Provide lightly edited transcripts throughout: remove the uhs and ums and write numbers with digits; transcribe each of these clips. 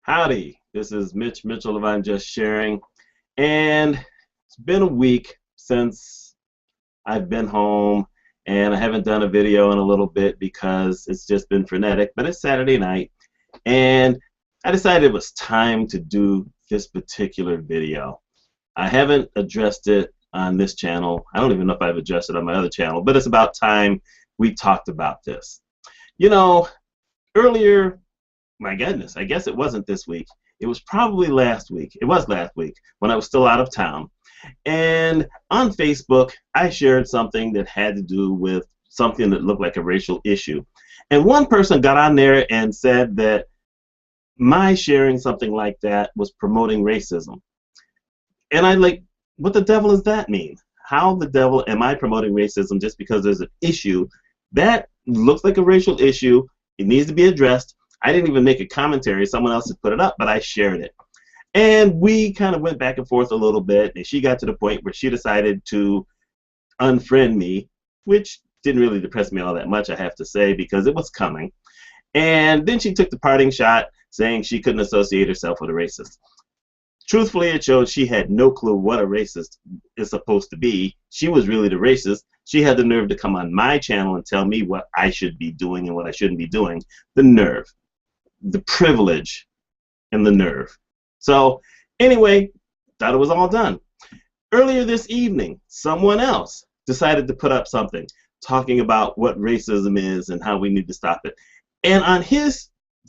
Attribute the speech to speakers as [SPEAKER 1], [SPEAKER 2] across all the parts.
[SPEAKER 1] Howdy, this is Mitch Mitchell of I'm Just Sharing, and it's been a week since I've been home, and I haven't done a video in a little bit because it's just been frenetic, but it's Saturday night, and I decided it was time to do this particular video. I haven't addressed it on this channel. I don't even know if I've addressed it on my other channel, but it's about time we talked about this. You know, earlier, my goodness, I guess it wasn't this week. It was probably last week. It was last week when I was still out of town. And on Facebook, I shared something that had to do with something that looked like a racial issue. And one person got on there and said that my sharing something like that was promoting racism. And I like, what the devil does that mean? How the devil am I promoting racism just because there's an issue that looks like a racial issue? It needs to be addressed. I didn't even make a commentary. Someone else had put it up, but I shared it. And we kind of went back and forth a little bit, and she got to the point where she decided to unfriend me, which didn't really depress me all that much, I have to say, because it was coming. And then she took the parting shot, saying she couldn't associate herself with a racist. Truthfully, it showed she had no clue what a racist is supposed to be. She was really the racist. She had the nerve to come on my channel and tell me what I should be doing and what I shouldn't be doing. The nerve, the privilege, and the nerve. So anyway, thought it was all done. Earlier this evening, someone else decided to put up something talking about what racism is and how we need to stop it. And on his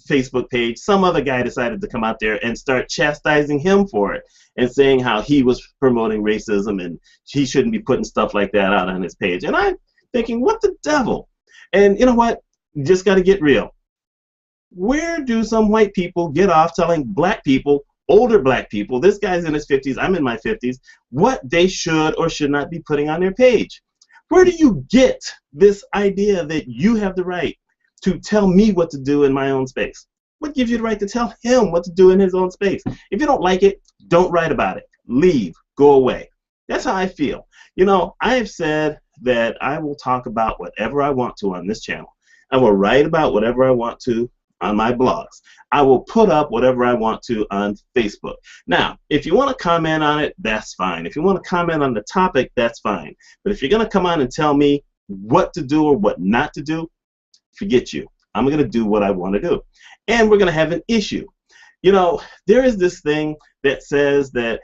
[SPEAKER 1] Facebook page, some other guy decided to come out there and start chastising him for it and saying how he was promoting racism and he shouldn't be putting stuff like that out on his page. And I'm thinking, what the devil? And you know what? You just got to get real. Where do some white people get off telling black people, older black people, this guy's in his 50s, I'm in my 50s, what they should or should not be putting on their page? Where do you get this idea that you have the right to tell me what to do in my own space? What gives you the right to tell him what to do in his own space? If you don't like it, don't write about it. Leave. Go away. That's how I feel. You know, I have said that I will talk about whatever I want to on this channel. I will write about whatever I want to on my blogs. I will put up whatever I want to on Facebook. Now, if you want to comment on it, that's fine. If you want to comment on the topic, that's fine. But if you're going to come on and tell me what to do or what not to do, forget you. I'm going to do what I want to do. And we're going to have an issue. You know, there is this thing that says that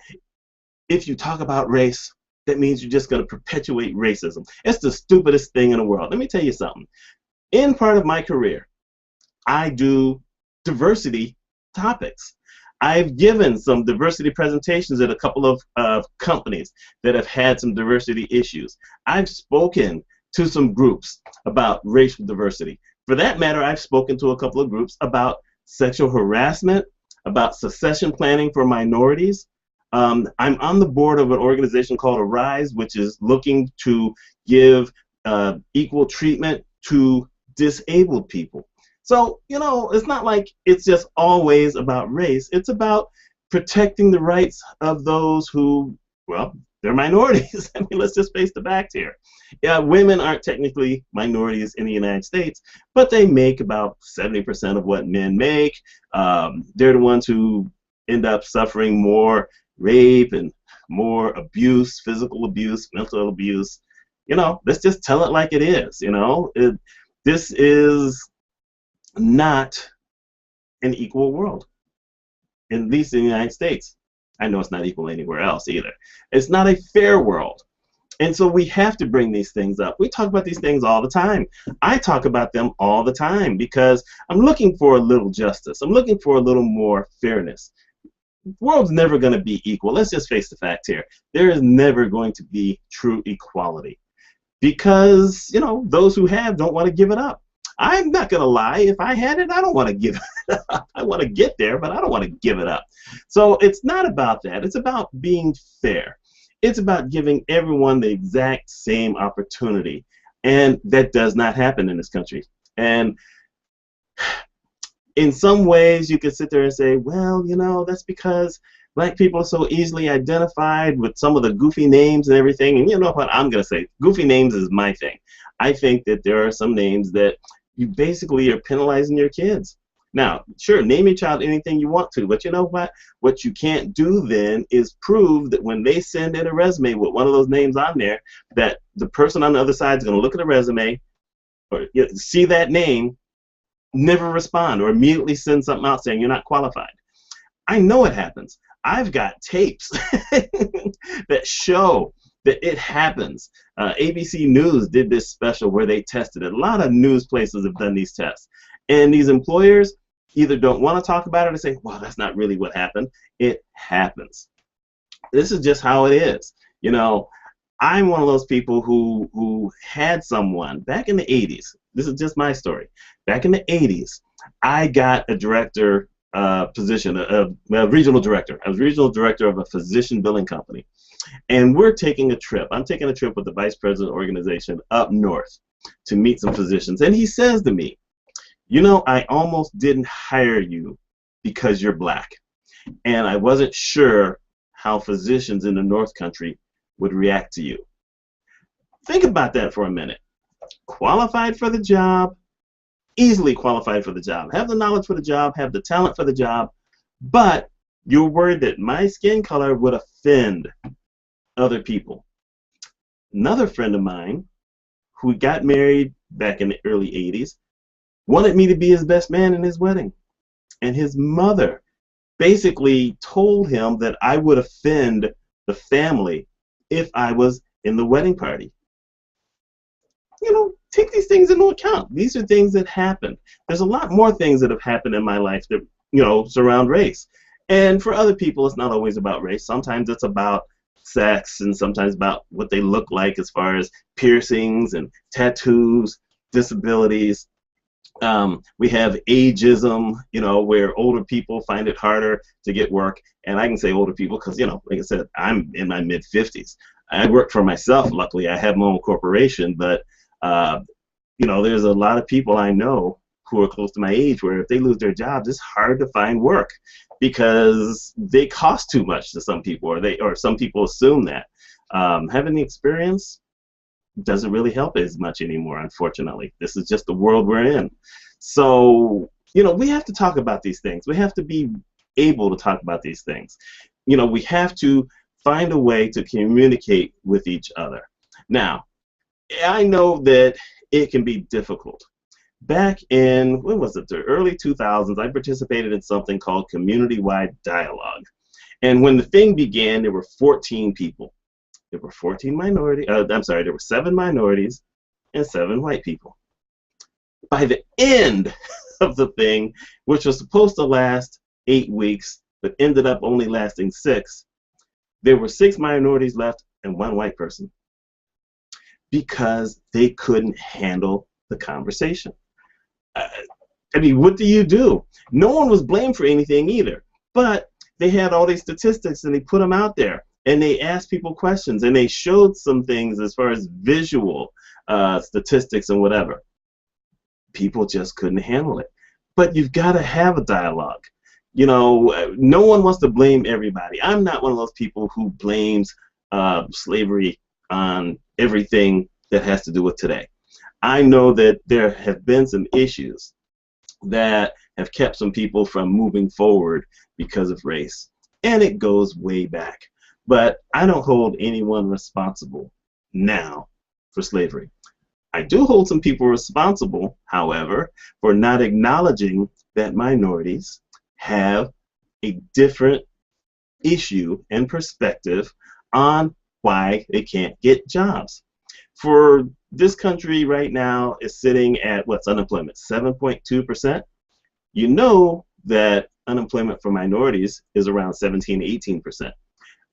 [SPEAKER 1] if you talk about race, that means you're just going to perpetuate racism. It's the stupidest thing in the world. Let me tell you something. In part of my career, I do diversity topics. I've given some diversity presentations at a couple of companies that have had some diversity issues. I've spoken to some groups about racial diversity. For that matter, I've spoken to a couple of groups about sexual harassment, about succession planning for minorities. I'm on the board of an organization called Arise, which is looking to give equal treatment to disabled people. So, you know, it's not like it's just always about race. It's about protecting the rights of those who, well, they're minorities. I mean, let's just face the facts here. Yeah, women aren't technically minorities in the United States, but they make about 70% of what men make. They're the ones who end up suffering more rape and more abuse, physical abuse, mental abuse. You know, let's just tell it like it is, you know. This is not an equal world, at least in the United States. I know it's not equal anywhere else either. It's not a fair world. And so we have to bring these things up. We talk about these things all the time. I talk about them all the time because I'm looking for a little justice. I'm looking for a little more fairness. The world's never going to be equal. Let's just face the fact here. There is never going to be true equality because, you know, those who have don't want to give it up. I'm not going to lie. If I had it, I don't want to give it up. I want to get there, but I don't want to give it up. So it's not about that. It's about being fair. It's about giving everyone the exact same opportunity. And that does not happen in this country. And in some ways, you can sit there and say, well, you know, that's because black people are so easily identified with some of the goofy names and everything. And you know what I'm going to say? Goofy names is my thing. I think that there are some names that you basically are penalizing your kids. Now, sure, name your child anything you want to, but you know what? What you can't do then is prove that when they send in a resume with one of those names on there, that the person on the other side is going to look at the resume or see that name, never respond, or immediately send something out saying you're not qualified. I know it happens. I've got tapes that show that it happens. ABC News did this special where they tested it. A lot of news places have done these tests. And these employers either don't want to talk about it or say, well, that's not really what happened. It happens. This is just how it is. You know, I'm one of those people who had someone back in the 80s. This is just my story. Back in the 80s, I got a director position, a regional director. I was regional director of a physician billing company. And we're taking a trip. I'm taking a trip with the vice president organization up north to meet some physicians. And he says to me, you know, I almost didn't hire you because you're black. And I wasn't sure how physicians in the North Country would react to you. Think about that for a minute. Qualified for the job, easily qualified for the job, have the knowledge for the job, have the talent for the job, but you're worried that my skin color would offend other people. Another friend of mine who got married back in the early 80s wanted me to be his best man in his wedding. And his mother basically told him that I would offend the family if I was in the wedding party. You know, take these things into account. These are things that happen. There's a lot more things that have happened in my life that, you know, surround race. And for other people, it's not always about race. Sometimes it's about sex, and sometimes about what they look like as far as piercings and tattoos, disabilities. We have ageism, you know, where older people find it harder to get work. And I can say older people because, you know, like I said, I'm in my mid-50s. I work for myself, luckily. I have my own corporation, but, you know, there's a lot of people I know who are close to my age where if they lose their jobs, it's hard to find work because they cost too much to some people, or some people assume that. Having the experience doesn't really help as much anymore, unfortunately. This is just the world we're in. So, you know, we have to talk about these things. We have to be able to talk about these things. You know, we have to find a way to communicate with each other. Now, I know that it can be difficult. Back in, when was it, the early 2000s, I participated in something called Community-Wide Dialogue. And when the thing began, there were 14 people. There were 14 minorities, there were 7 minorities and 7 white people. By the end of the thing, which was supposed to last 8 weeks, but ended up only lasting 6, there were 6 minorities left and 1 white person because they couldn't handle the conversation. I mean, what do you do? No one was blamed for anything either, but they had all these statistics and they put them out there. And they asked people questions, and they showed some things as far as visual statistics and whatever. People just couldn't handle it. But you've got to have a dialogue. You know, no one wants to blame everybody. I'm not one of those people who blames slavery on everything that has to do with today. I know that there have been some issues that have kept some people from moving forward because of race, and it goes way back. But I don't hold anyone responsible now for slavery. I do hold some people responsible, however, for not acknowledging that minorities have a different issue and perspective on why they can't get jobs. For this country right now is sitting at, what's unemployment, 7.2%. You know that unemployment for minorities is around 17 to 18%.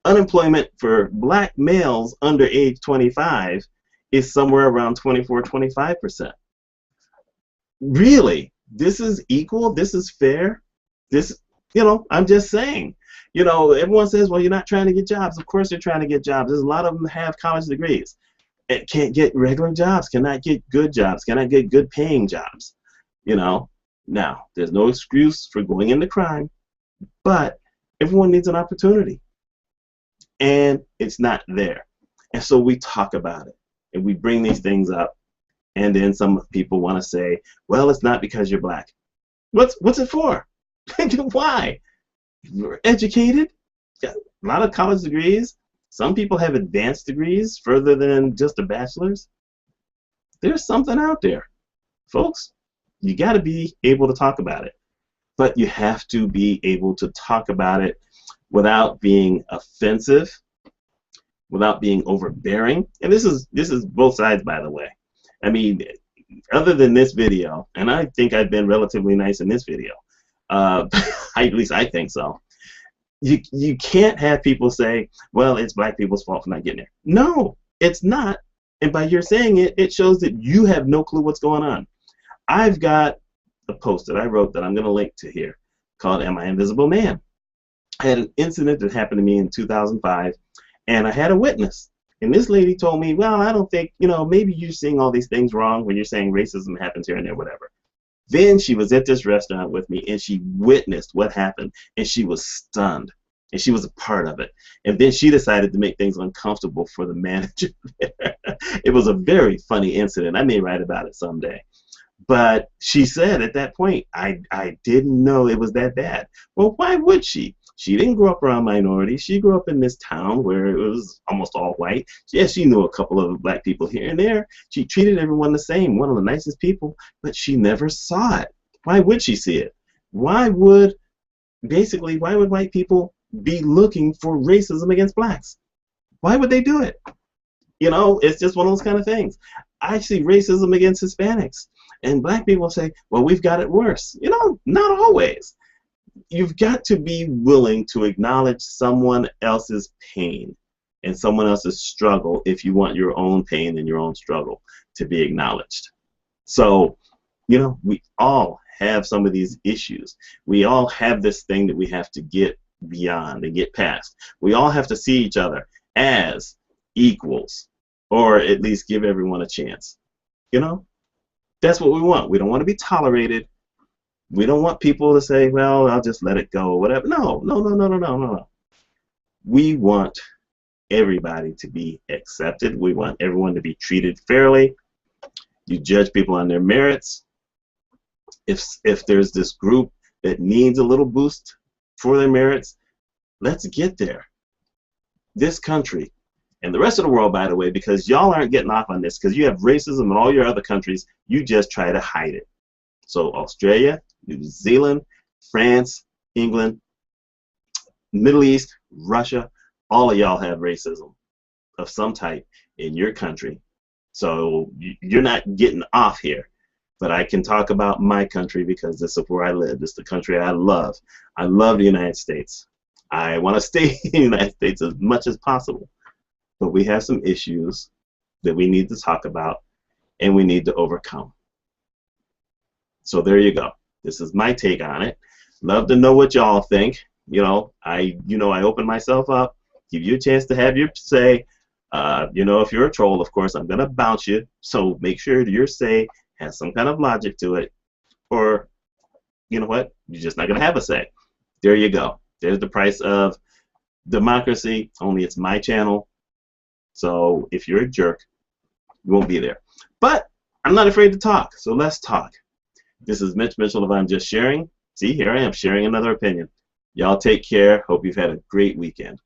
[SPEAKER 1] Unemployment for black males under age 25 is somewhere around 24, 25%. Really, this is equal? This is fair? This, you know, I'm just saying. You know, everyone says, well, you're not trying to get jobs. Of course they're trying to get jobs. There's a lot of them have college degrees. It can't get regular jobs, cannot get good jobs, cannot get good paying jobs. You know, now, there's no excuse for going into crime, but everyone needs an opportunity. And it's not there. And so we talk about it, and we bring these things up, and then some people want to say, well, it's not because you're black. What's it for? Why? You're educated, got a lot of college degrees. Some people have advanced degrees further than just a bachelor's. There's something out there. Folks, you got to be able to talk about it. But you have to be able to talk about it without being offensive, without being overbearing. And this is both sides, by the way. I mean, other than this video, and I think I've been relatively nice in this video, at least I think so. You can't have people say, well, it's black people's fault for not getting there. No, it's not. And by your saying it, it shows that you have no clue what's going on. I've got a post that I wrote that I'm going to link to here called Am I Invisible Man? I had an incident that happened to me in 2005, and I had a witness. And this lady told me, well, I don't think, maybe you're seeing all these things wrong when you're saying racism happens here and there, whatever. Then she was at this restaurant with me, and she witnessed what happened, and she was stunned, and she was a part of it. And then she decided to make things uncomfortable for the manager there. It was a very funny incident. I may write about it someday. But she said at that point, I didn't know it was that bad. Well, why would she? She didn't grow up around minorities. She grew up in this town where it was almost all white. Yes, she knew a couple of black people here and there. She treated everyone the same, one of the nicest people, but she never saw it. Why would she see it? Why would white people be looking for racism against blacks? Why would they do it? It's just one of those kind of things. I see racism against Hispanics. And black people say, well, we've got it worse. Not always. You've got to be willing to acknowledge someone else's pain and someone else's struggle if you want your own pain and your own struggle to be acknowledged. So, we all have some of these issues. We all have this thing that we have to get beyond and get past. We all have to see each other as equals, or at least give everyone a chance. That's what we want. We don't want to be tolerated. We don't want people to say, well, I'll just let it go or whatever. No. We want everybody to be accepted. We want everyone to be treated fairly. You judge people on their merits. If there's this group that needs a little boost for their merits, let's get there. This country, and the rest of the world, by the way, because y'all aren't getting off on this, because you have racism in all your other countries, you just try to hide it. So Australia, New Zealand, France, England, Middle East, Russia, all of y'all have racism of some type in your country. So you're not getting off here. But I can talk about my country because this is where I live. This is the country I love. I love the United States. I want to stay in the United States as much as possible. But we have some issues that we need to talk about and we need to overcome. So there you go. This is my take on it. Love to know what y'all think. I open myself up, give you a chance to have your say. If you're a troll, of course, I'm gonna bounce you. So make sure your say has some kind of logic to it, or you know what? You're just not gonna have a say. There you go. There's the price of democracy. Only it's my channel. So if you're a jerk, you won't be there. But I'm not afraid to talk. So let's talk. This is Mitch Mitchell of I'm Just Sharing. See, here I am sharing another opinion. Y'all take care. Hope you've had a great weekend.